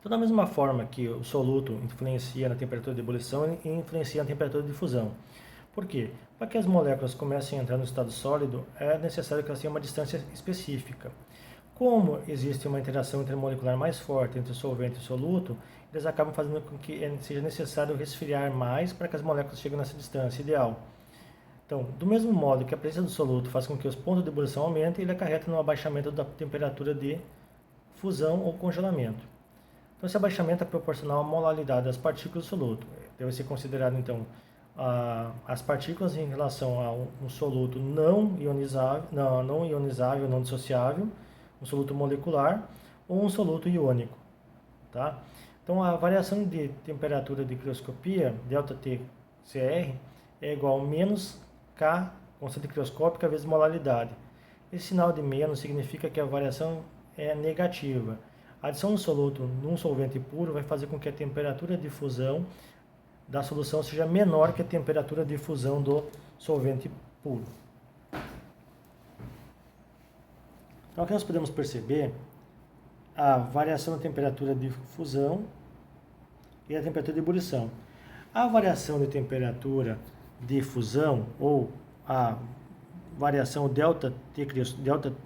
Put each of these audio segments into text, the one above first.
Então, da mesma forma que o soluto influencia na temperatura de ebulição, ele influencia na temperatura de fusão. Por quê? Para que as moléculas comecem a entrar no estado sólido, é necessário que elas tenham uma distância específica. Como existe uma interação intermolecular mais forte entre o solvente e o soluto, eles acabam fazendo com que seja necessário resfriar mais para que as moléculas cheguem nessa distância ideal. Então, do mesmo modo que a presença do soluto faz com que os pontos de ebulição aumentem, ele acarreta no abaixamento da temperatura de fusão ou congelamento. Então, esse abaixamento é proporcional à molaridade das partículas do soluto. Deve ser considerado, então, as partículas em relação a um soluto não ionizável, não dissociável, um soluto molecular ou um soluto iônico. Tá? Então, a variação de temperatura de crioscopia, ΔTCr, é igual a menos K, constante crioscópica, vezes molaridade. Esse sinal de menos significa que a variação é negativa. A adição do soluto num solvente puro vai fazer com que a temperatura de fusão da solução seja menor que a temperatura de fusão do solvente puro. Então, aqui nós podemos perceber a variação da temperatura de fusão e a temperatura de ebulição. A variação de temperatura de fusão, ou a variação delta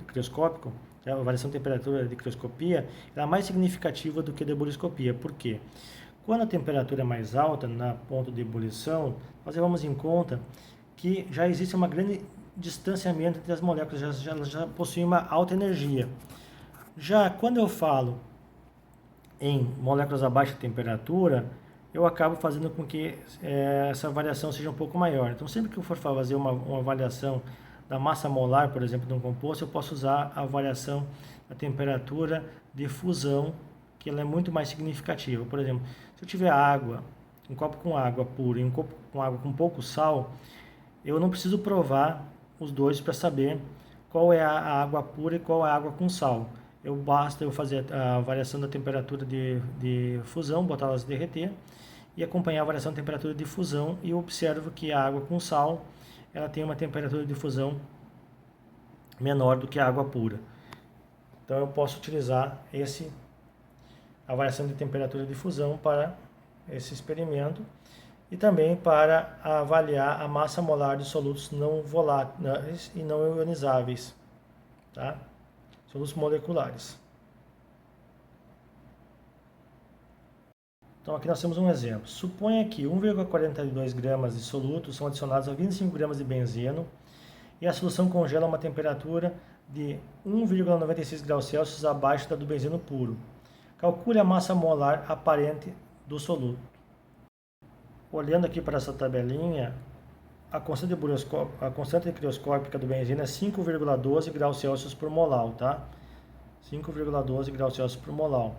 crioscópico, a variação de temperatura de crioscopia, ela é mais significativa do que a de ebuliscopia. Por quê? Quando a temperatura é mais alta, na ponto de ebulição, nós levamos em conta que já existe um grande distanciamento entre as moléculas, elas já possuem uma alta energia. Já quando eu falo em moléculas a baixa temperatura, eu acabo fazendo com que essa variação seja um pouco maior. Então, sempre que eu for fazer uma avaliação da massa molar, por exemplo, de um composto, eu posso usar a variação da temperatura de fusão, que ela é muito mais significativa. Por exemplo, se eu tiver água, um copo com água pura e um copo com água com pouco sal, eu não preciso provar os dois para saber qual é a água pura e qual é a água com sal. Basta eu fazer a variação da temperatura de fusão, botar elas derreter, e acompanhar a variação da temperatura de fusão, e eu observo que a água com sal ela tem uma temperatura de fusão menor do que a água pura. Então eu posso utilizar a variação de temperatura de fusão para esse experimento e também para avaliar a massa molar de solutos não voláteis e não ionizáveis, tá? Solutos moleculares. Então aqui nós temos um exemplo. Suponha que 1,42 gramas de soluto são adicionados a 25 gramas de benzeno e a solução congela a uma temperatura de 1,96 graus Celsius abaixo da do benzeno puro. Calcule a massa molar aparente do soluto. Olhando aqui para essa tabelinha, a constante crioscópica do benzeno é 5,12 graus Celsius por molar, tá? 5,12 graus Celsius por molar.